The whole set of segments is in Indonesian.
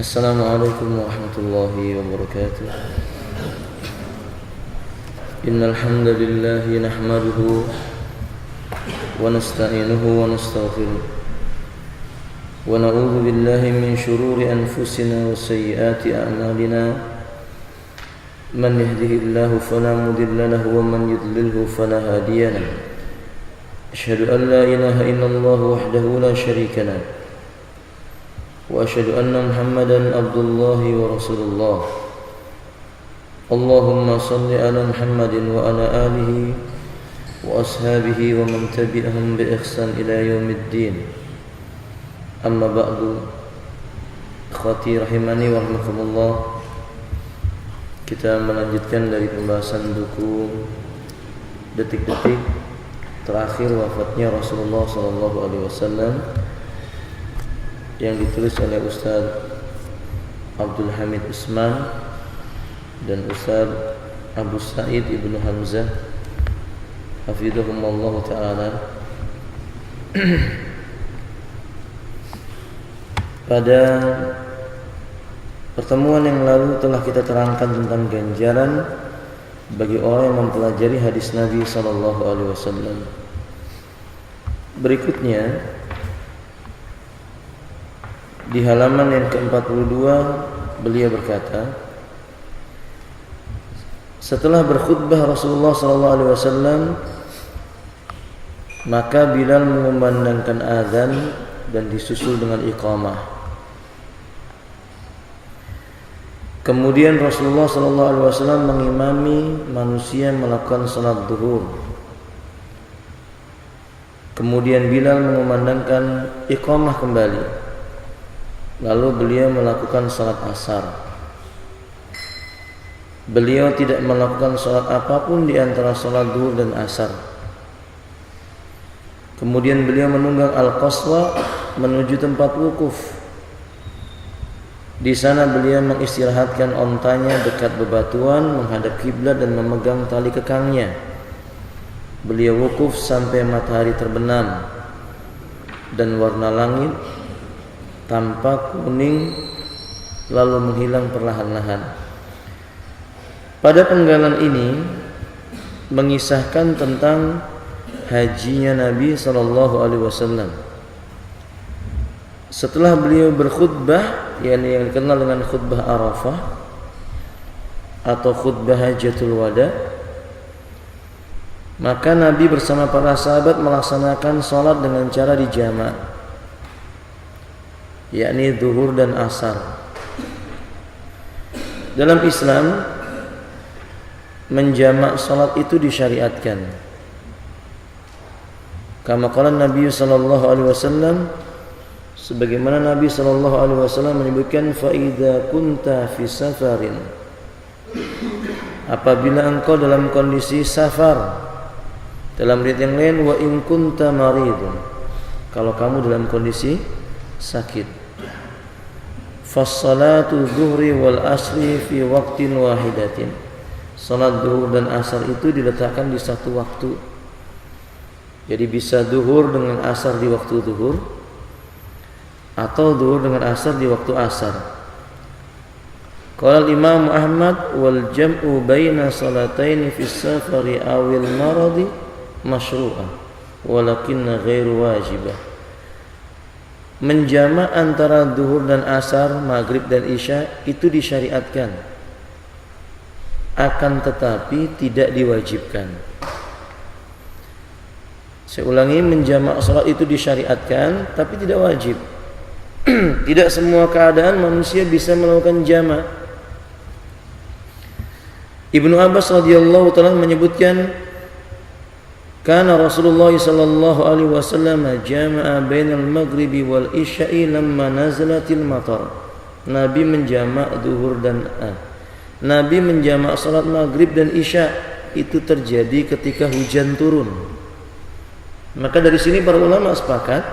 Assalamualaikum warahmatullahi wabarakatuh. Innal hamdalillah nahmaduhu wa nasta'inuhu wa nastaghfiruh wa na'udzu billahi min shururi anfusina wa sayyiati a'malina. Man yahdihillahu fala mudilla lahu wa man yudlilhu fala hadiya lahu. Asyhadu an la ilaha illallah wahdahu la syarika lahu وأشهد أن محمدا عبد الله ورسول الله. اللهم صل على محمد وعلى آله وأصحابه ومن تبعهم بإحسان إلى يوم الدين. أما بعد، akhwati rahimani wa rahimakumullah. Kita melanjutkan dari pembahasan buku detik-detik terakhir wafatnya Rasulullah SAW yang ditulis oleh Ustaz Abdul Hamid Usman dan Ustaz Abu Sa'id Ibnu Hamzah hafidhahumullah ta'ala. Pada pertemuan yang lalu telah kita terangkan tentang ganjaran bagi orang yang mempelajari hadis Nabi SAW. Berikutnya di halaman yang ke-42 beliau berkata, setelah berkhutbah Rasulullah SAW, maka Bilal mengumandangkan azan dan disusul dengan iqamah. Kemudian Rasulullah SAW mengimami manusia melakukan salat zuhur. Kemudian Bilal mengumandangkan iqamah kembali. Lalu beliau melakukan salat asar. Beliau tidak melakukan salat apapun di antara salat zuhur dan asar. Kemudian beliau menunggang Al-Qaswa menuju tempat wukuf. Di sana beliau mengistirahatkan ontanya dekat bebatuan menghadap kiblat dan memegang tali kekangnya. Beliau wukuf sampai matahari terbenam dan warna langit tampak kuning lalu menghilang perlahan-lahan. Pada penggalan ini mengisahkan tentang hajinya Nabi SAW. Setelah beliau berkhutbah, yakni yang dikenal dengan khutbah Arafah atau khutbah Hajatul Wada, maka Nabi bersama para sahabat melaksanakan sholat dengan cara dijamak, yakni zuhur dan asar. Dalam Islam menjamak salat itu disyariatkan. Kama qala Nabi sallallahu alaihi wasallam, sebagaimana Nabi sallallahu alaihi wasallam menyebutkan, fa idza kunta fi safarin, apabila engkau dalam kondisi safar. Dalam riwayat yang lain, wa in kunta maridun, kalau kamu dalam kondisi sakit. Fassalatu zuhri wal asri fi waqtin wahidatin. Salat zuhur dan asar itu diletakkan di satu waktu. Jadi bisa zuhur dengan asar di waktu zuhur, atau zuhur dengan asar di waktu asar. Qala Imam Ahmad, wal jam'u baina salataini fi safari awil maradi masyru'ah walakinna ghairu wajibah. Menjamak antara zuhur dan asar, maghrib dan isya itu disyariatkan, akan tetapi tidak diwajibkan. Saya ulangi, menjamak salat itu disyariatkan tapi tidak wajib. Tidak semua keadaan manusia bisa melakukan jamak. Ibnu Abbas radhiyallahu ta'ala menyebutkan, kana Rasulullah sallallahu alaihi wasallam jama'a bainal maghribi wal isya'i lamma nazalatil matar. Nabi menjamak zuhur dan Nabi menjamak salat maghrib dan isya itu terjadi ketika hujan turun. Maka dari sini para ulama sepakat,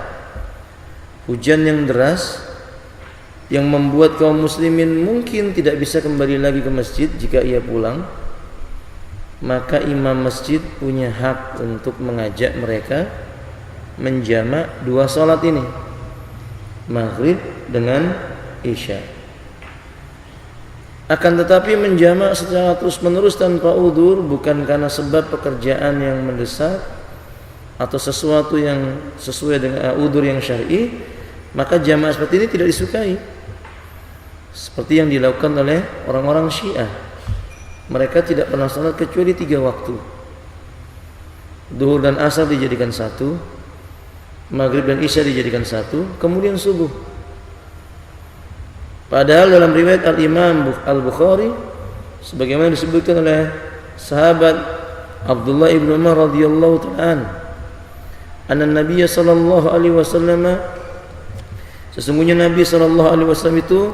hujan yang deras yang membuat kaum muslimin mungkin tidak bisa kembali lagi ke masjid jika ia pulang, maka imam masjid punya hak untuk mengajak mereka menjamak dua salat ini, maghrib dengan isya. Akan tetapi menjamak secara terus-menerus tanpa udzur bukan karena sebab pekerjaan yang mendesak atau sesuatu yang sesuai dengan udzur yang syar'i, maka jamak seperti ini tidak disukai. Seperti yang dilakukan oleh orang-orang Syiah. Mereka tidak pernah salat kecuali 3 waktu. Zuhur dan asar dijadikan satu, maghrib dan isya dijadikan satu, kemudian subuh. Padahal dalam riwayat Al-Imam Al-Bukhari sebagaimana disebutkan oleh sahabat Abdullah ibn Umar radhiyallahu ta'ala anna Nabi sallallahu alaihi wasallam, sesungguhnya Nabi sallallahu alaihi wasallam itu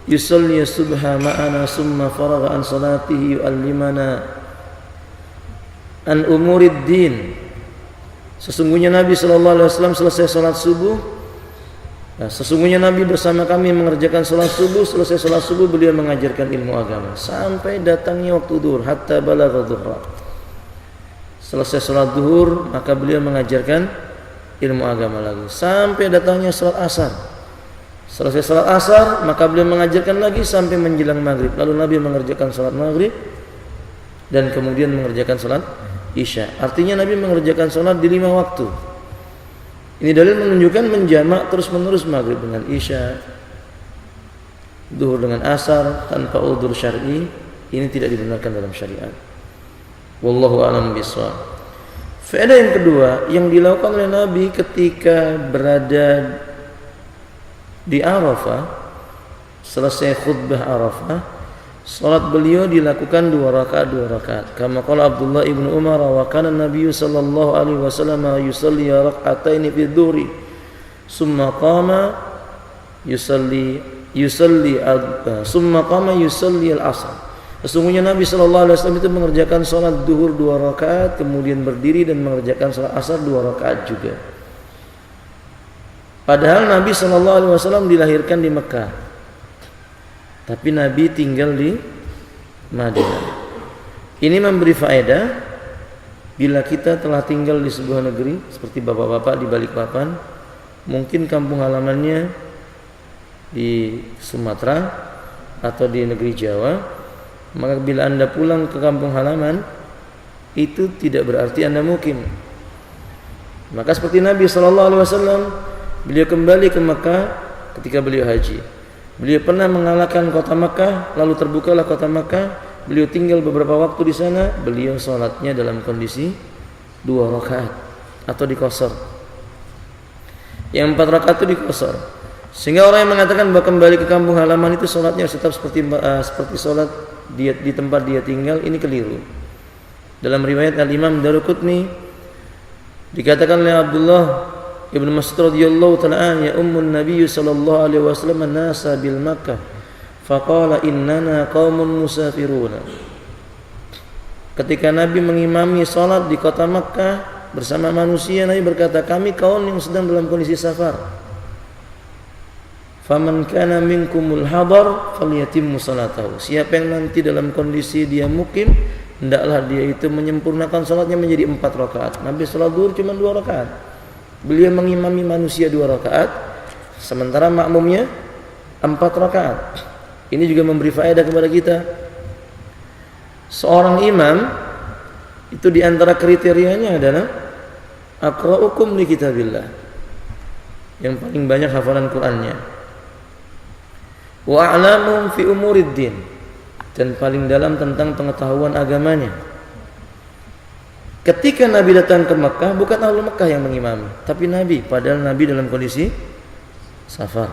yusalli subha ma'ana summa faragha an salatihi yu'allimana an umurid din. Sesungguhnya Nabi sallallahu alaihi wasallam selesai salat subuh. Sesungguhnya Nabi bersama kami mengerjakan salat subuh. Selesai salat subuh beliau mengajarkan ilmu agama sampai datangnya waktu zuhur, hatta balagha dhuhra. Selesai salat zuhur maka beliau mengajarkan ilmu agama lagi sampai datangnya salat asar. Selesai salat asar maka beliau mengajarkan lagi sampai menjelang maghrib. Lalu Nabi mengerjakan salat maghrib dan kemudian mengerjakan salat isya. Artinya Nabi mengerjakan salat di 5 waktu. Ini dalil menunjukkan menjamak terus-menerus maghrib dengan isya, zuhur dengan asar tanpa udzur syar'i, ini tidak dibenarkan dalam syariat. Wallahu a'lam bishawab. Faedah yang kedua yang dilakukan oleh Nabi ketika berada di Arafah, selesai khutbah Arafah, salat beliau dilakukan 2 rakaat. Kama qala Abdullah ibnu Umar wa kana Nabi sallallahu alaihi wasallam yusalli rak'ataini fi dhuhri summa qama yusalli al-'asr. Sesungguhnya Nabi sallallahu alaihi wasallam itu mengerjakan salat zuhur 2 rakaat, kemudian berdiri dan mengerjakan salat asar 2 rakaat juga. Padahal Nabi sallallahu alaihi wasallam dilahirkan di Mekah, tapi Nabi tinggal di Madinah. Ini memberi faedah bila kita telah tinggal di sebuah negeri seperti bapak-bapak di Balikpapan, mungkin kampung halamannya di Sumatera atau di negeri Jawa, maka bila Anda pulang ke kampung halaman itu tidak berarti Anda mukim. Maka seperti Nabi sallallahu alaihi wasallam, beliau kembali ke Mekah ketika beliau haji. Beliau pernah mengalahkan kota Makkah, lalu terbukalah kota Makkah. Beliau tinggal beberapa waktu di sana. Beliau sholatnya dalam kondisi 2 rakaat atau dikosor. Yang 4 rakaat itu dikosor. Sehingga orang yang mengatakan bahwa kembali ke kampung halaman itu sholatnya tetap seperti sholat di tempat dia tinggal, ini keliru. Dalam riwayat Al-Imam Daruqutni dikatakan oleh Abdullah Ibnu Mas'ud radhiyallahu ta'ala ya ummun Nabi sallallahu alaihi wasallam nasa bil Makkah faqala innana qaumun musafiruna. Ketika Nabi mengimami salat di kota Makkah bersama manusia, Nabi berkata, kami kaum yang sedang dalam kondisi safar. Faman kana minkumul hadar falyatimmu salatahu. Siapa yang nanti dalam kondisi dia mukim, hendaklah dia itu menyempurnakan salatnya menjadi 4 rakaat. Nabi salat zuhur cuma 2 rakaat. Beliau mengimami manusia 2 rakaat, sementara makmumnya 4 rakaat. Ini juga memberi faedah kepada kita. Seorang imam itu diantara kriterianya adalah aqra'ukum li kitabillah, yang paling banyak hafalan Qur'annya, wa a'lamu fi umuriddin, dan paling dalam tentang pengetahuan agamanya. Ketika Nabi datang ke Mekah, bukan ahlu Mekah yang mengimami, tapi Nabi, padahal Nabi dalam kondisi safar.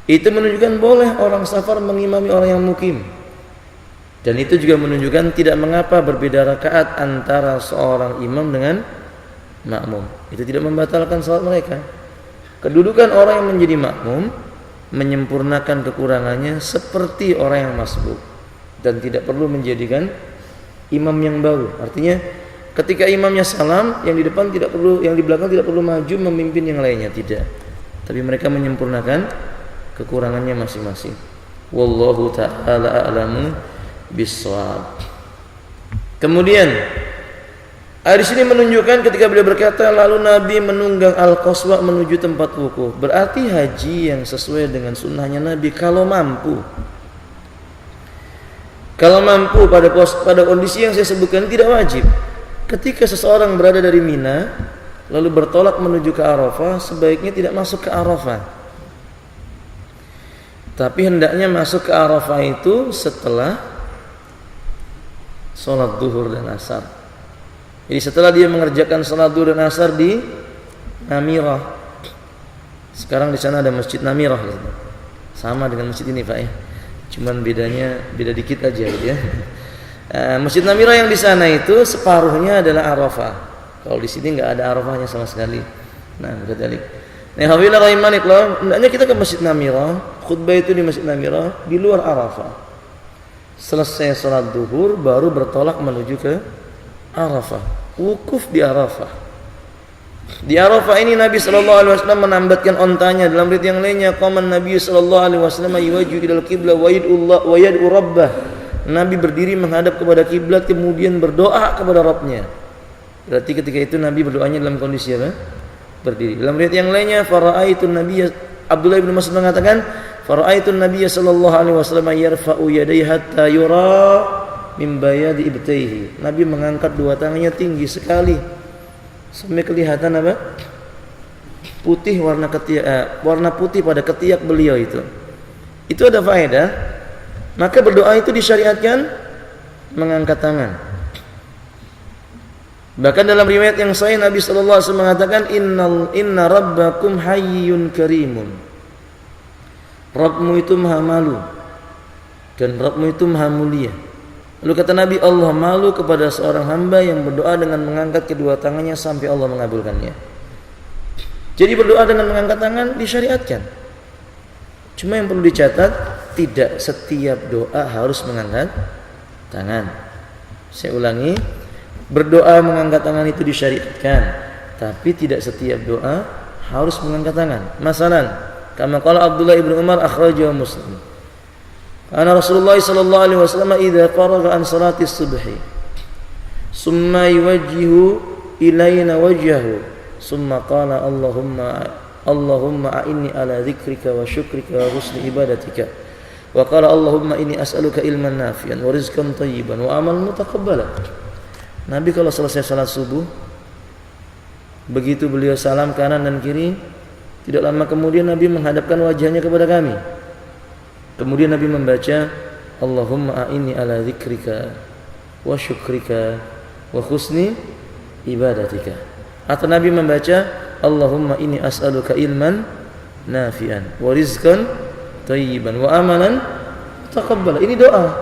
Itu menunjukkan boleh orang safar mengimami orang yang mukim. Dan itu juga menunjukkan tidak mengapa berbeda rakaat antara seorang imam dengan makmum. Itu tidak membatalkan salat mereka. Kedudukan orang yang menjadi makmum menyempurnakan kekurangannya seperti orang yang masbuk, dan tidak perlu menjadikan imam yang baru. Artinya ketika imamnya salam, yang di depan tidak perlu, yang di belakang tidak perlu maju memimpin yang lainnya, tidak. Tapi mereka menyempurnakan kekurangannya masing-masing. Wallahu ta'ala a'lamu bissawab. Kemudian di sini menunjukkan ketika beliau berkata lalu Nabi menunggang al-qaswa menuju tempat wukuf, berarti haji yang sesuai dengan sunnahnya Nabi kalau mampu. Kalau mampu pada kondisi yang saya sebutkan tidak wajib. Ketika seseorang berada dari Mina lalu bertolak menuju ke Arafah, sebaiknya tidak masuk ke Arafah. Tapi hendaknya masuk ke Arafah itu setelah sholat zuhur dan asar. Jadi setelah dia mengerjakan sholat zuhur dan asar di Namirah. Sekarang di sana ada Masjid Namirah gitu. Sama dengan masjid ini Pak ya. Cuman beda dikit aja gitu ya. Masjid Namirah yang di sana itu separuhnya adalah Arafah. Kalau di sini nggak ada Arafahnya sama sekali. Nah, berbalik. Nah, hafilah rahimaniklah, hendaknya kita ke Masjid Namirah, khutbah itu di Masjid Namirah di luar Arafah. Selesai salat zuhur baru bertolak menuju ke Arafah. Wukuf di Arafah. Di Arafah ini Nabi sallallahu alaihi wasallam menambatkan ontanya. Dalam riwayat yang lainnya, qaman Nabi sallallahu alaihi wasallam yuwajjihu ilal qiblah wa yad'u rabbah. Nabi berdiri menghadap kepada kiblat kemudian berdoa kepada Rabbnya. Berarti ketika itu Nabi berdoanya dalam kondisi apa? Berdiri. Dalam riwayat yang lainnya, fara'aitun Nabiy, Abdullah bin Mas'ud mengatakan, fara'aitun Nabiy sallallahu alaihi wasallam yarfa'u yadayhi hatta yura min bayadi ibtaihi. Nabi mengangkat dua tangannya tinggi sekali sampai kelihatan apa? Putih warna putih pada ketiak beliau itu. Itu ada faedah. Maka berdoa itu disyariatkan mengangkat tangan. Bahkan dalam riwayat yang sahih Nabi sallallahu alaihi wasallam mengatakan inna rabbakum hayyun karimun. Rabbmu itu maha malu dan Rabbmu itu maha mulia. Lalu kata Nabi, Allah malu kepada seorang hamba yang berdoa dengan mengangkat kedua tangannya sampai Allah mengabulkannya. Jadi berdoa dengan mengangkat tangan disyariatkan. Cuma yang perlu dicatat, tidak setiap doa harus mengangkat tangan. Saya ulangi, berdoa mengangkat tangan itu disyariatkan, tapi tidak setiap doa harus mengangkat tangan. Masalan, kama qala Abdullah ibn Umar akhrajahu Muslim. Ana Rasulullah sallallahu alaihi wasallam idza faraga an salati subhi summa yuwajjihu ilayna wajhahu summa qala Allahumma a'inni ala dzikrika wa syukrika wa husni ibadatika wa qala Allahumma inni as'aluka ilman nafi'an wa rizqan thayyiban wa amalan mutaqabbalan. Nabi kalau selesai salat subuh, begitu beliau salam kanan dan kiri, tidak lama kemudian Nabi menghadapkan wajahnya kepada kami. Kemudian Nabi membaca Allahumma a'inni ala dzikrika wa syukrika wa husni ibadatika. Atau Nabi membaca Allahumma inni as'aluka ilman nafi'an wa rizqan thayyiban wa amalan taqabbala. Ini doa.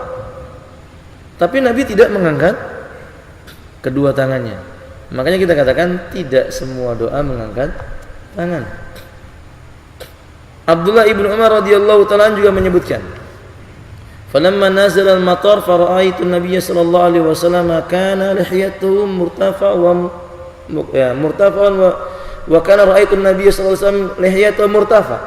Tapi Nabi tidak mengangkat kedua tangannya. Makanya kita katakan tidak semua doa mengangkat tangan. Abdullah ibn Umar radhiyallahu ta'ala juga menyebutkan, falamma nazala al-matar fara'aitu an-nabiy sallallahu alaihi wasallam kana lihiyatuhu murtafa'an wa kana ra'aitu an-nabiy sallallahu alaihi wasallam lihiyatuhu murtafa'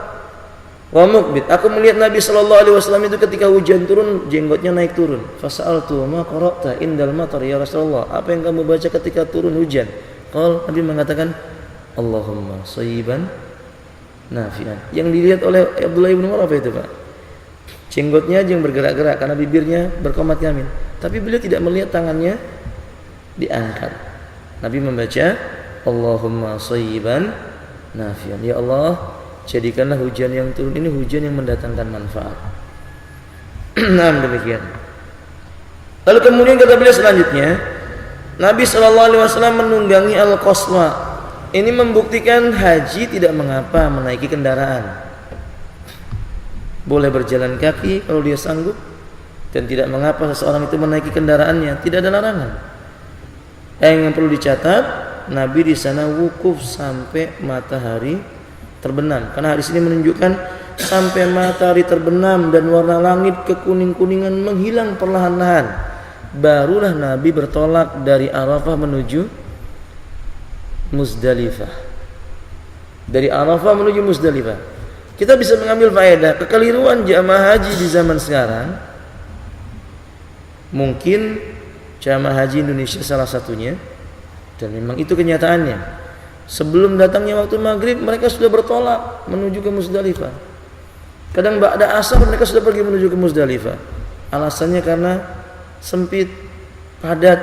wa muqbit. Aku melihat Nabi sallallahu alaihi wasallam itu ketika hujan turun jenggotnya naik turun. Fasa'altu ma qara'ta indal matar ya Rasulullah, apa yang kamu baca ketika turun hujan? Nabi mengatakan Allahumma shayyiban nafi'an. Yang dilihat oleh Abdullah bin Umar apa itu Pak? Jenggotnya aja yang bergerak-gerak karena bibirnya berkomat yamin. Tapi beliau tidak melihat tangannya diangkat. Nabi membaca Allahumma shayyiban nafi'an. Ya Allah, jadikanlah hujan yang turun ini hujan yang mendatangkan manfaat. Nah, demikian. Lalu kemudian kata beliau selanjutnya, Nabi SAW menunggangi al-qaswa. Ini membuktikan haji tidak mengapa menaiki kendaraan. Boleh berjalan kaki kalau dia sanggup, dan tidak mengapa seseorang itu menaiki kendaraannya, tidak ada larangan. Yang perlu dicatat, Nabi di sana wukuf sampai matahari terbenam. Karena hadis ini menunjukkan sampai matahari terbenam dan warna langit kekuning-kuningan menghilang perlahan-lahan, barulah Nabi bertolak dari Arafah menuju Muzdalifah. Dari Arafah menuju Muzdalifah. Kita bisa mengambil faedah kekeliruan jamaah haji di zaman sekarang. Mungkin jamaah haji Indonesia salah satunya, dan memang itu kenyataannya. Sebelum datangnya waktu maghrib mereka sudah bertolak menuju ke Muzdalifah. Kadang ba'da asar mereka sudah pergi menuju ke Muzdalifah. Alasannya karena sempit, padat.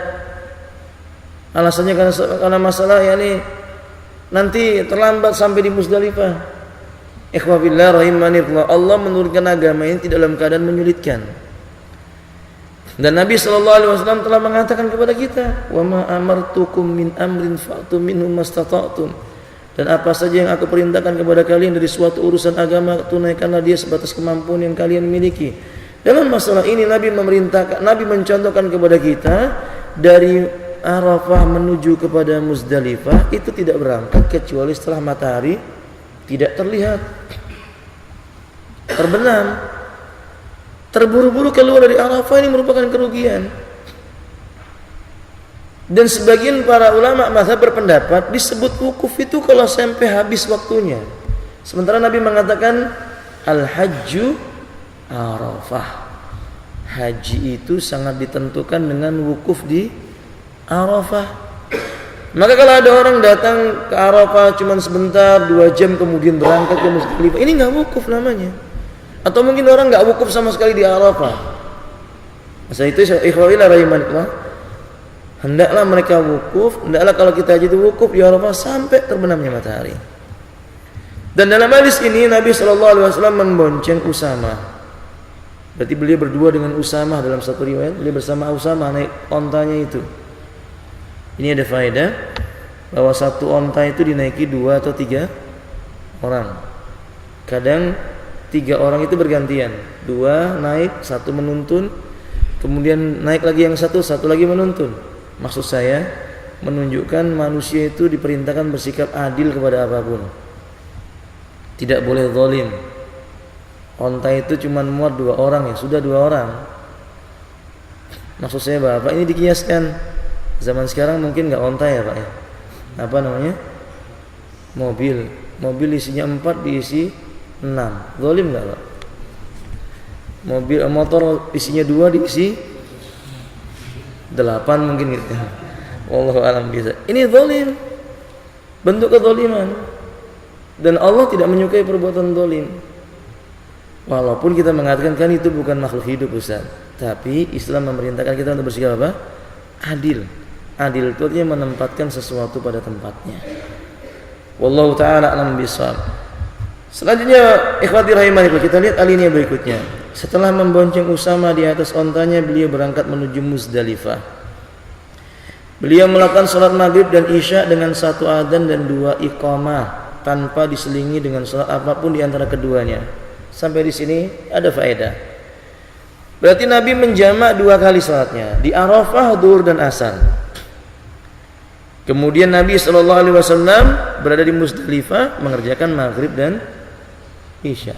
Alasannya karena masalah yakni nanti terlambat sampai di Muzdalifah. Ikhwah fillah rahimanillah, Allah menurunkan agama ini tidak dalam keadaan menyulitkan. Dan Nabi SAW telah mengatakan kepada kita, "Wa ma amartukum min amrin fa'tu minhu mastata'tum." Dan apa saja yang aku perintahkan kepada kalian dari suatu urusan agama, tunaikanlah dia sebatas kemampuan yang kalian miliki. Dalam masalah ini Nabi mencontohkan kepada kita dari Arafah menuju kepada Muzdalifah itu tidak berangkat kecuali setelah matahari tidak terlihat, terbenam. Terburu-buru keluar dari Arafah ini merupakan kerugian. Dan sebagian para ulama mazhab berpendapat disebut wukuf itu kalau sampai habis waktunya. Sementara Nabi mengatakan al-hajju Arafah. Haji itu sangat ditentukan dengan wukuf di Arafah. Maka kalau ada orang datang ke Arafah cuma sebentar, 2 jam kemudian berangkat ke Muzdalifah, ini enggak wukuf namanya. Atau mungkin orang enggak wukuf sama sekali di Arafah. Masa itu ikhwanilah rahimanillah, hendaklah mereka wukuf, hendaklah kalau kita haji itu wukuf di Arafah sampai terbenamnya matahari. Dan dalam hadis ini Nabi SAW membonceng Usamah. Berarti beliau berdua dengan Usamah dalam satu riwayat, beliau bersama Usamah naik ontanya itu. Ini ada faedah bahwa satu onta itu dinaiki 2 atau 3 orang. Kadang 3 orang itu bergantian, 2 naik, 1 menuntun, kemudian naik lagi yang satu lagi menuntun. Maksud saya menunjukkan manusia itu diperintahkan bersikap adil kepada apapun. Tidak boleh zalim. Onta itu cuma muat 2 orang, ya sudah 2 orang. Maksud saya Bapak ini dikiaskan zaman sekarang mungkin nggak onta ya Pak ya. Apa namanya? Mobil isinya 4 diisi 6. Zalim nggak Pak? Motor isinya 2 diisi 8 mungkin gitu. Wallahu a'lam bisa. Ini zalim. Bentuk kezaliman. Dan Allah tidak menyukai perbuatan zalim. Walaupun kita mengatakan kan itu bukan makhluk hidup Ustaz, tapi Islam memerintahkan kita untuk bersikap apa? Adil. Adil itu artinya menempatkan sesuatu pada tempatnya. Wallahu ta'ala a'lam bishawab. Selanjutnya ikhwati rahimanillah, kita lihat alinea berikutnya. Setelah membonceng Usamah di atas ontanya, beliau berangkat menuju Muzdalifah. Beliau melakukan salat maghrib dan isya dengan 1 adzan dan 2 iqamah tanpa diselingi dengan salat apapun di antara keduanya. Sampai di sini ada faedah. Berarti Nabi menjamak 2 kali salatnya, di Arafah, Zuhur dan Asar. Kemudian Nabi SAW berada di Muzdalifah mengerjakan maghrib dan isya.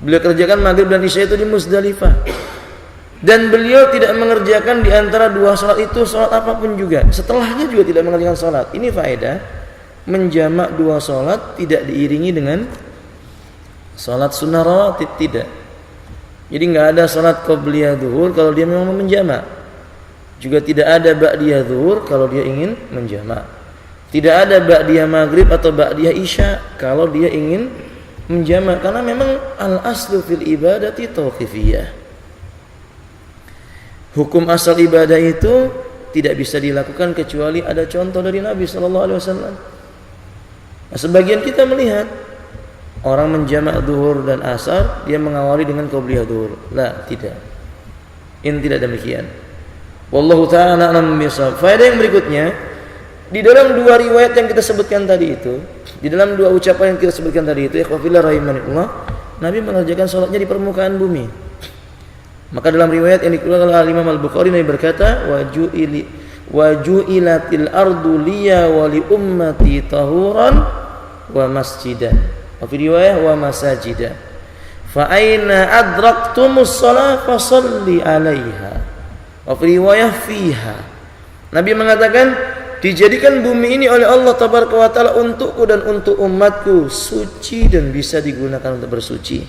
Beliau kerjakan maghrib dan isya itu di Muzdalifah. Dan beliau tidak mengerjakan di antara 2 salat itu salat apapun juga. Setelahnya juga tidak mengerjakan salat. Ini faedah, menjamak 2 salat tidak diiringi dengan salat sunnah rawatib, tidak. Jadi enggak ada salat qabliyah zuhur kalau dia memang menjamak. Juga tidak ada ba'diyah zuhur kalau dia ingin menjamak. Tidak ada ba'diyah maghrib atau ba'diyah isya kalau dia ingin menjamak, karena memang al-aslu fil ibadati tauqifiyah. Hukum asal ibadah itu tidak bisa dilakukan kecuali ada contoh dari Nabi SAW. Nah, sebagian kita melihat orang menjamak zuhur dan asar, dia mengawali dengan qabliyah zuhur. La, tidak. Ini tidak demikian. Wallahu ta'ala a'lam bishawab. Faedah yang berikutnya, di dalam 2 riwayat yang kita sebutkan tadi itu, di dalam 2 ucapan yang kita sebutkan tadi itu, ikhwafillah rahimanillah, Nabi mengerjakan salatnya di permukaan bumi. Maka dalam riwayat yang dikeluarkan oleh Imam Al-Bukhari, Nabi berkata, wa ju'ilatil ardu liya wa li ummati tahuran wa masjidan. Wa fi riwayah wa masajida. Fa aina adraktumus shalah fa shalli 'alaiha. Wa fi riwayah fiha. Nabi mengatakan, dijadikan bumi ini oleh Allah tabaraka wa taala untukku dan untuk umatku suci dan bisa digunakan untuk bersuci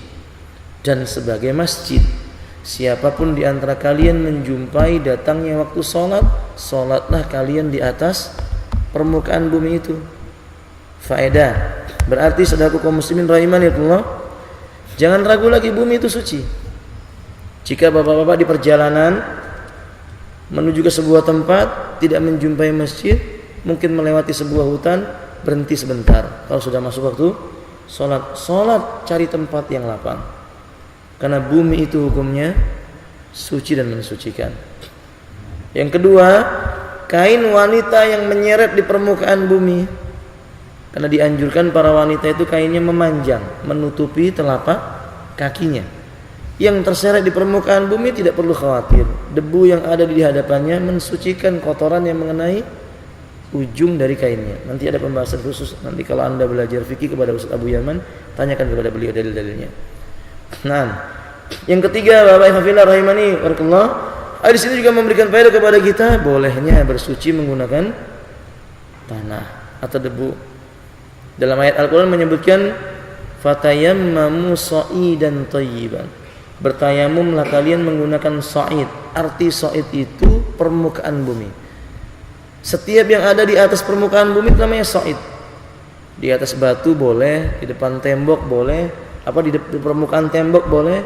dan sebagai masjid. Siapapun di antara kalian menjumpai datangnya waktu salat, salatlah kalian di atas permukaan bumi itu. Faedah, berarti saudaraku kaum muslimin rahimanillah, jangan ragu lagi bumi itu suci. Jika bapak-bapak di perjalanan menuju ke sebuah tempat, tidak menjumpai masjid, mungkin melewati sebuah hutan, berhenti sebentar. Kalau sudah masuk waktu sholat cari tempat yang lapang. Karena bumi itu hukumnya suci dan mensucikan. Yang kedua, kain wanita yang menyeret di permukaan bumi. Karena dianjurkan para wanita itu kainnya memanjang, menutupi telapak kakinya. Yang terseret di permukaan bumi tidak perlu khawatir. Debu yang ada di hadapannya mensucikan kotoran yang mengenai ujung dari kainnya. Nanti ada pembahasan khusus. Nanti kalau Anda belajar fikih kepada Ustaz Abu Yaman, tanyakan kepada beliau dalil-dalilnya. Nah, yang ketiga, Bapak Hafizah rahimani barakallah, hadis ini juga memberikan faedah kepada kita bolehnya bersuci menggunakan tanah atau debu. Dalam ayat Al-Qur'an menyebutkan fatayammamu sa'idan thayyiban. Bertayamumlah kalian menggunakan sa'id. Arti sa'id itu permukaan bumi. Setiap yang ada di atas permukaan bumi itu namanya sa'id. Di atas batu boleh, di depan tembok boleh, di permukaan tembok boleh,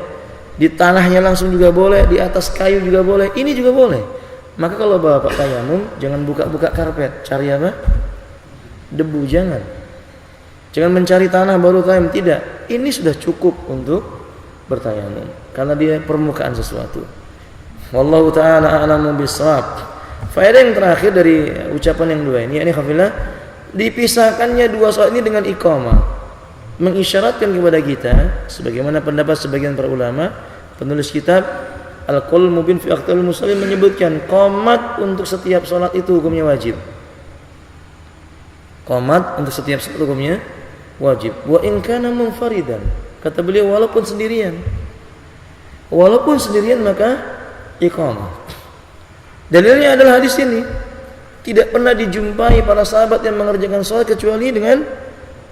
di tanahnya langsung juga boleh, di atas kayu juga boleh, ini juga boleh. Maka kalau Bapak tayamum, jangan buka-buka karpet, cari apa? Debu, jangan mencari tanah baru tayamum, tidak. Ini sudah cukup untuk bertayamum karena dia permukaan sesuatu. Wallahu taala a'lamu bissawab. Faedah yang terakhir dari ucapan yang dua ini, yakni hafizah, dipisahkannya dua sholat ini dengan iqamah, mengisyaratkan kepada kita sebagaimana pendapat sebagian para ulama, penulis kitab Al-Qaul Mubin fi Akhtalil Musallin menyebutkan qomat untuk setiap sholat itu hukumnya wajib. Qomat untuk setiap sholat hukumnya wajib. Wa in kana munfaridan, kata beliau, walaupun sendirian maka iqamah. Dalilnya adalah hadis ini. Tidak pernah dijumpai para sahabat yang mengerjakan sholat kecuali dengan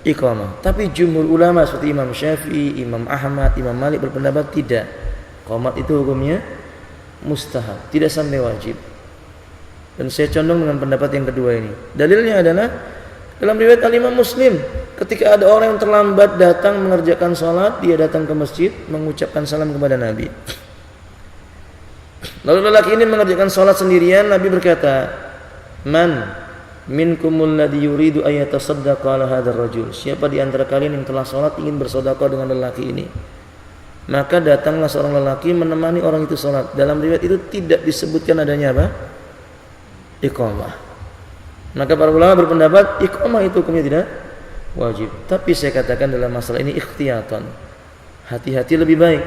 iqamah. Tapi jumhur ulama seperti Imam Syafi'i, Imam Ahmad, Imam Malik berpendapat tidak. Qomat itu hukumnya mustahab, tidak sampai wajib. Dan saya condong dengan pendapat yang kedua ini. Dalilnya adalah dalam riwayat Al-Imam Muslim, ketika ada orang yang terlambat datang mengerjakan sholat, dia datang ke masjid mengucapkan salam kepada Nabi. Lalu lelaki ini mengerjakan sholat sendirian. Nabi berkata, "Man minkumul ladzi yuridu ayatasaddaqa ala hadzal rajul?" Siapa di antara kalian yang telah sholat ingin bersedekah dengan lelaki ini? Maka datanglah seorang lelaki menemani orang itu sholat. Dalam riwayat itu tidak disebutkan adanya apa? Iqamah. Maka para ulama berpendapat iqamah itu hukumnya tidak wajib. Tapi saya katakan dalam masalah ini ikhtiyatan, hati-hati lebih baik.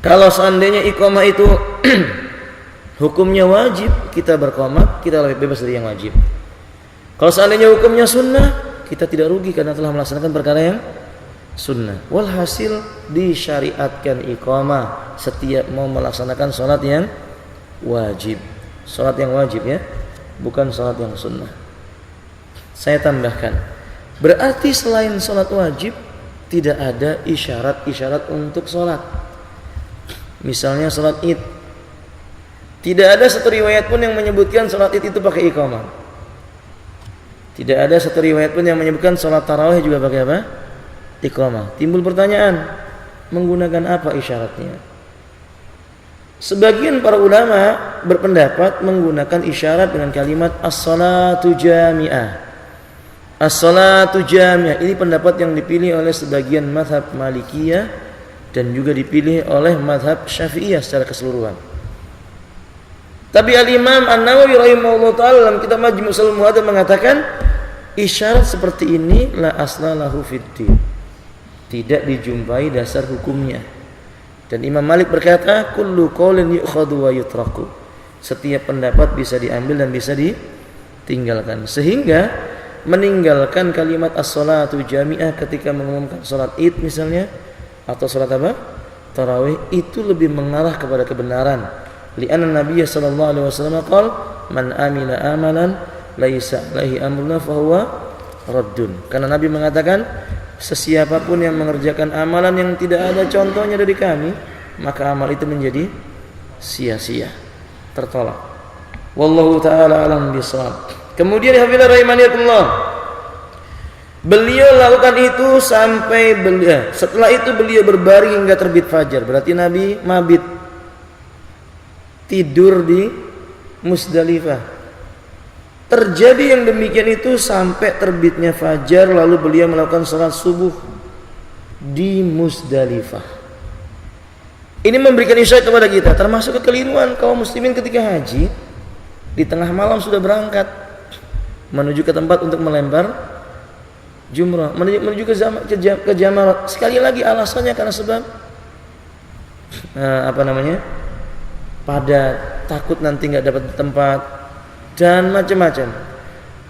Kalau seandainya iqamah itu hukumnya wajib, kita berqomat, kita lebih bebas dari yang wajib. Kalau seandainya hukumnya sunnah, kita tidak rugi karena telah melaksanakan perkara yang sunnah. Walhasil disyariatkan iqamah setiap mau melaksanakan sholat yang wajib. Sholat yang wajib ya, bukan sholat yang sunnah. Saya tambahkan, berarti selain sholat wajib tidak ada isyarat-isyarat untuk sholat. Misalnya sholat id, tidak ada satu riwayat pun yang menyebutkan sholat id itu pakai iqamah. Tidak ada satu riwayat pun yang menyebutkan sholat tarawih juga pakai apa? Iqamah. Timbul pertanyaan, menggunakan apa isyaratnya? Sebagian para ulama berpendapat menggunakan isyarat dengan kalimat as-salatu jami'ah. As-salatu jami'ah ini pendapat yang dipilih oleh sebagian mazhab Malikiyah dan juga dipilih oleh mazhab Syafi'iyah secara keseluruhan. Tapi Al-Imam An-Nawawi rahimahullah ta'ala dalam kitab Majmu' Al-Muhadzab mengatakan isyarat seperti ini la asla lahu fiddin, tidak dijumpai dasar hukumnya. Dan Imam Malik berkata kullu qaulin yu'khadhu wa yutraku, setiap pendapat bisa diambil dan bisa ditinggalkan. Sehingga meninggalkan kalimat as-salatu jami'ah ketika mengumumkan salat id misalnya atau salat apa? Tarawih, itu lebih mengarah kepada kebenaran. Li'anna Nabiy sallallahu alaihi wasallam qala man amila amalan laisa alaihi amruna fahuwa raddun. Karena Nabi mengatakan sesiapapun yang mengerjakan amalan yang tidak ada contohnya dari kami, maka amal itu menjadi sia-sia, tertolak. Wallahu taala alam bisawab. Kemudian hafizah rahimanillah, beliau lakukan itu sampai setelah itu beliau berbaring hingga terbit fajar. Berarti Nabi mabit. tidur di Musdalifah. Terjadi yang demikian itu sampai terbitnya fajar, lalu beliau melakukan salat subuh di Musdalifah. Ini memberikan insight kepada kita, termasuk kekeliruan kaum muslimin ketika haji, di tengah malam sudah berangkat menuju ke tempat untuk melempar jumrah, menuju ke Jamarat. Sekali lagi alasannya karena sebab padat, takut nanti nggak dapat tempat dan macam-macam.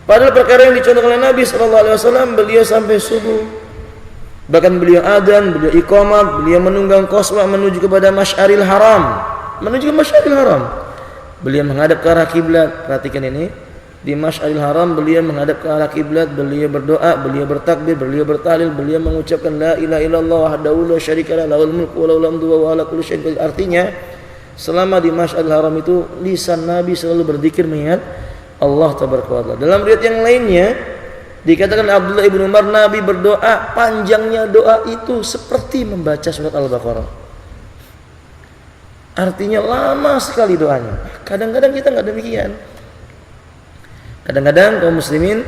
Padahal perkara yang dicontohkan oleh Nabi SAW, beliau sampai subuh, bahkan beliau adzan, beliau iqamah, beliau menunggang qaswah menuju kepada Masy'aril Haram, menuju ke Masy'aril Haram. Beliau menghadap ke arah kiblat. Perhatikan ini, di Masy'aril Haram beliau menghadap ke arah kiblat, beliau berdoa, beliau bertakbir, beliau bertahlil, beliau mengucapkan la ilaha illallah wahdahu la syarika lah, lahul mulku wa lahul hamdu wa huwa ala kulli syai'in qadir. Artinya, selama di Masy'aril Haram itu lisan Nabi selalu berzikir mengingat Allah tabaraka wa taala. Dalam riwayat yang lainnya dikatakan Abdullah ibnu Umar, Nabi berdoa, panjangnya doa itu seperti membaca surat Al-Baqarah. Artinya lama sekali doanya. Kadang-kadang kita nggak demikian. Kadang-kadang kaum muslimin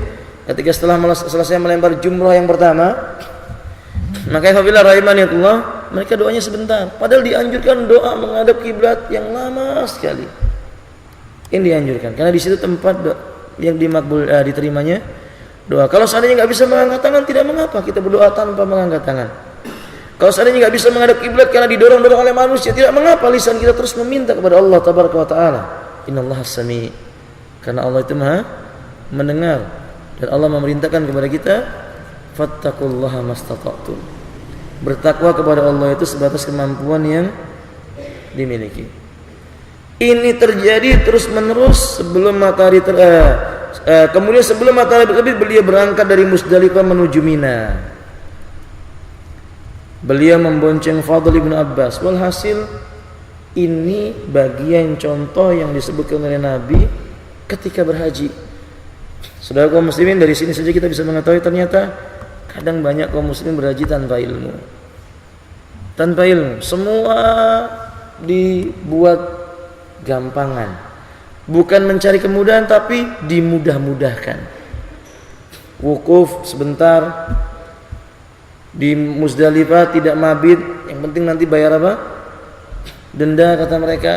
ketika setelah selesai melempar jumrah yang pertama, maka apabila rahimanillah, mereka doanya sebentar. Padahal dianjurkan doa menghadap kiblat yang lama sekali. Ini dianjurkan karena di situ tempat yang diterimanya doa. Kalau seandainya nggak bisa mengangkat tangan, tidak mengapa kita berdoa tanpa mengangkat tangan. Kalau seandainya nggak bisa menghadap kiblat karena didorong-dorong oleh manusia, tidak mengapa lisan kita terus meminta kepada Allah tabaraka wa taala. Innallaha sami. Karena Allah itu Maha mendengar, dan Allah memerintahkan kepada kita, fattaqullaha mastata'tum. Bertakwa kepada Allah itu sebatas kemampuan yang dimiliki. Ini terjadi terus menerus sebelum matahari kemudian sebelum matahari terbit beliau berangkat dari Musdalifah menuju Mina. Beliau membonceng Fadl bin Abbas. Walhasil ini bagian contoh yang disebutkan oleh Nabi ketika berhaji. Saudara kaum muslimin, dari sini saja kita bisa mengetahui ternyata kadang banyak kaum muslimin berhaji tanpa ilmu. Tanpa ilmu, semua dibuat gampangan. Bukan mencari kemudahan tapi dimudah-mudahkan. Wukuf sebentar di Musdalifah, tidak mabit, yang penting nanti bayar apa? Denda, kata mereka.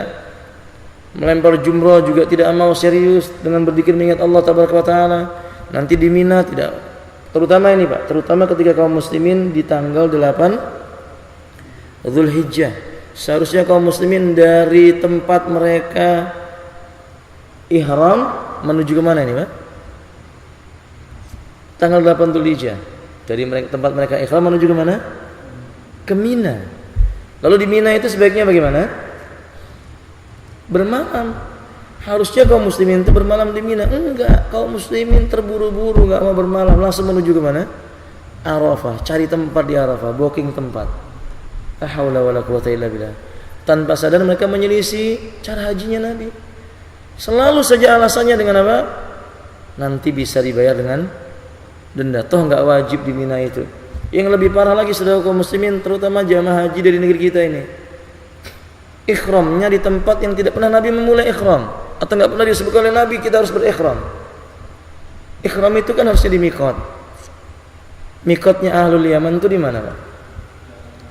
Melempar jumrah juga tidak mau serius dengan berzikir mengingat Allah tabaraka wa taala. Nanti di Mina tidak. Terutama ini Pak, terutama ketika kaum muslimin di tanggal 8 Zulhijjah. Seharusnya kaum muslimin dari tempat mereka ihram menuju ke mana ini Pak? Tanggal 8 Zulhijjah. Dari tempat mereka ihram menuju ke mana? Ke Mina. Lalu di Mina itu sebaiknya bagaimana? Bermalam. Harusnya kaum muslimin itu bermalam di Mina. Enggak, kaum muslimin terburu-buru, enggak mau bermalam, langsung menuju ke mana? Arafah, cari tempat di Arafah, booking tempat. La haula wala quwata illa billah. Tanpa sadar mereka menyelisih cara hajinya Nabi. Selalu saja alasannya dengan apa? Nanti bisa dibayar dengan denda. Toh enggak wajib di Mina itu. Yang lebih parah lagi saudara kaum muslimin, terutama jamaah haji dari negeri kita ini, ikhramnya di tempat yang tidak pernah Nabi memulai ikhram, atau enggak pernah disebut oleh Nabi kita harus berikhram. Ikhram itu kan harusnya di miqat. Miqatnya Ahlul Yaman itu di mana Pak?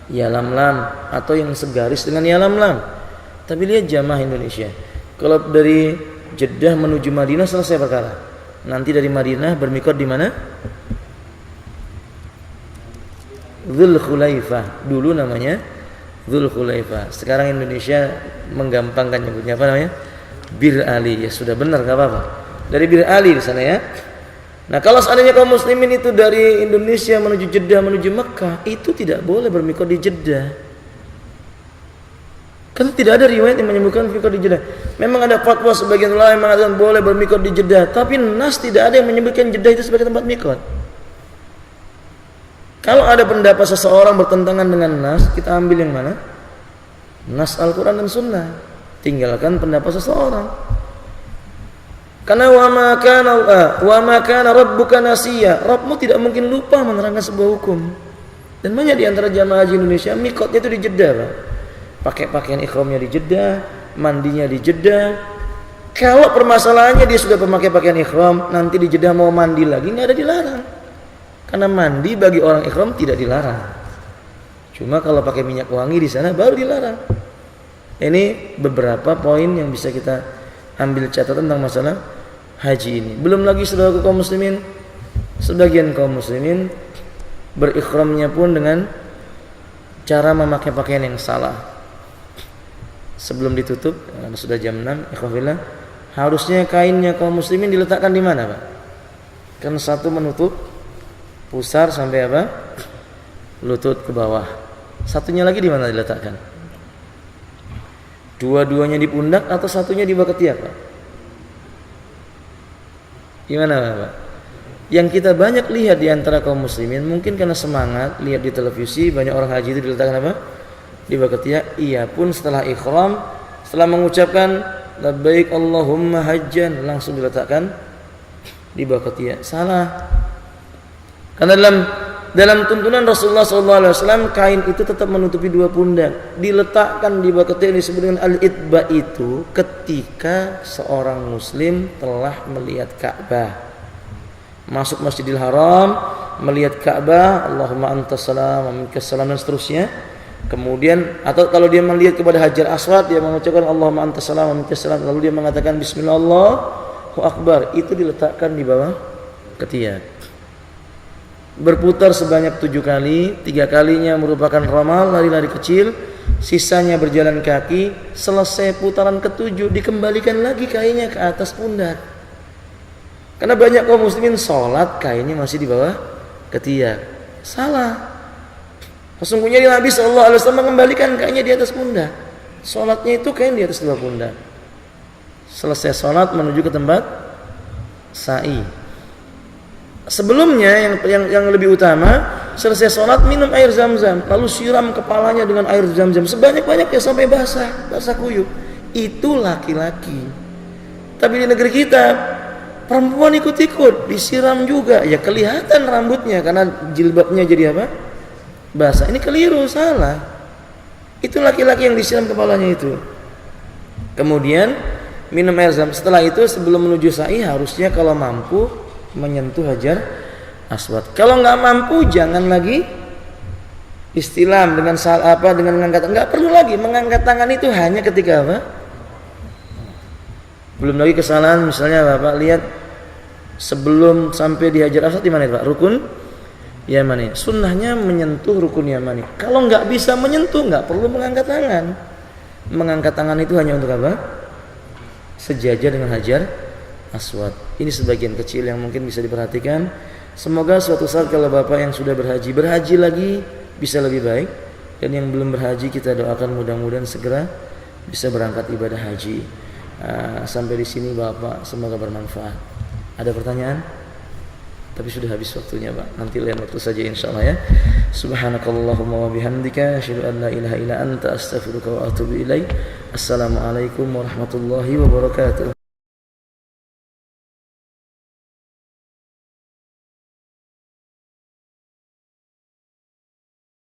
Yalamlam, atau yang segaris dengan Yalamlam. Tapi lihat jamaah Indonesia, kalau dari Jeddah menuju Madinah selesai perkara. Nanti dari Madinah bermiqat di mana? Dzulkhulaifah. Dulu namanya Dzulkhulaifah. Sekarang Indonesia menggampangkan nyebutnya apa namanya? Bir Ali. Ya sudah benar, enggak apa-apa. Dari Bir Ali di sana ya. Nah, kalau seandainya kaum muslimin itu dari Indonesia menuju Jeddah menuju Mekah, itu tidak boleh bermiqat di Jeddah. Kan tidak ada riwayat yang menyebutkan miqat di Jeddah. Memang ada fatwa sebagian ulama yang mengatakan boleh bermiqat di Jeddah, tapi nas tidak ada yang menyebutkan Jeddah itu sebagai tempat miqat. Kalau ada pendapat seseorang bertentangan dengan nas, kita ambil yang mana? Nas Al-Quran dan Sunnah. Tinggalkan pendapat seseorang. Karena wa ma kana rabbuka nasiya. Rabbmu tidak mungkin lupa menerangkan sebuah hukum. Dan banyak di antara jamaah haji Indonesia miqatnya itu di Jeddah, Pak. Pakai pakaian ikhramnya di Jeddah, mandinya di Jeddah. Kalau permasalahannya dia sudah memakai pakaian ihram, nanti di Jeddah mau mandi lagi nggak ada dilarang. Karena mandi bagi orang ihram tidak dilarang. Cuma kalau pakai minyak wangi di sana baru dilarang. Ini beberapa poin yang bisa kita ambil catatan tentang masalah haji ini. Belum lagi saudara kaum muslimin, sebagian kaum muslimin berikhramnya pun dengan cara memakai pakaian yang salah. Sebelum ditutup, sudah jam 6, ikhwafillah, harusnya kainnya kaum muslimin diletakkan di mana, Pak? Kan satu menutup pusar sampai apa? Lutut ke bawah. Satunya lagi di mana diletakkan? Dua-duanya di pundak atau satunya di bawah ketiak, Pak? Gimana, Pak? Yang kita banyak lihat di antara kaum muslimin, mungkin karena semangat lihat di televisi banyak orang haji itu diletakkan apa? Di bawah ketiak. Ia pun setelah ikhram, setelah mengucapkan labbaik Allahumma hajjan, langsung diletakkan di bawah ketiak. Salah. Karena dalam tuntunan Rasulullah SAW, kain itu tetap menutupi dua pundak. Diletakkan di bawah ketiak disebut dengan al-itba itu ketika seorang muslim telah melihat Ka'bah, masuk Masjidil Haram, melihat Ka'bah, Allahumma antas salam wa minkas salam, dan seterusnya. Kemudian, atau kalau dia melihat kepada Hajar Aswad, dia mengucapkan Allahumma antas salam wa minkas salam, lalu dia mengatakan bismillah Allahu akbar, itu diletakkan di bawah ketiak. Berputar sebanyak 7 kali, 3 kalinya merupakan ramal, lari-lari kecil, sisanya berjalan kaki. Selesai putaran ke-7 dikembalikan lagi kainnya ke atas pundak. Karena banyak kaum muslimin sholat kainnya masih di bawah ketiak. Salah. Sesungguhnya Nabi SAW mengembalikan kainnya di atas pundak. Sholatnya itu kain di atas dua pundak. Selesai sholat menuju ke tempat sa'i. Sebelumnya yang lebih utama, selesai sholat minum air zam-zam, lalu siram kepalanya dengan air zam-zam sebanyak-banyaknya sampai basah kuyup. Itu laki-laki. Tapi di negeri kita perempuan ikut-ikut disiram juga, ya kelihatan rambutnya karena jilbabnya jadi apa? Basah. Ini keliru, salah. Itu laki-laki yang disiram kepalanya itu. Kemudian minum air zam. Setelah itu sebelum menuju sa'i harusnya kalau mampu menyentuh Hajar Aswad. Kalau nggak mampu jangan lagi istilam dengan dengan mengangkat, nggak perlu lagi mengangkat tangan, itu hanya ketika apa? Belum lagi kesalahan misalnya Bapak lihat sebelum sampai di Hajar Aswad di mana Pak? Rukun Yamani. Sunnahnya menyentuh rukun Yamani. Kalau nggak bisa menyentuh nggak perlu mengangkat tangan. Mengangkat tangan itu hanya untuk apa? Sejajar dengan Hajar Aswad. Ini sebagian kecil yang mungkin bisa diperhatikan. Semoga suatu saat kalau Bapak yang sudah berhaji lagi bisa lebih baik, dan yang belum berhaji kita doakan mudah-mudahan segera bisa berangkat ibadah haji. Sampai di sini Bapak, semoga bermanfaat. Ada pertanyaan? Tapi sudah habis waktunya Pak. Nanti lain waktu saja insyaallah ya. Subhanakallahumma wa bihamdika asyhadu an la ilaha illa anta astaghfiruka wa atubu ilaik. Assalamualaikum warahmatullahi wabarakatuh.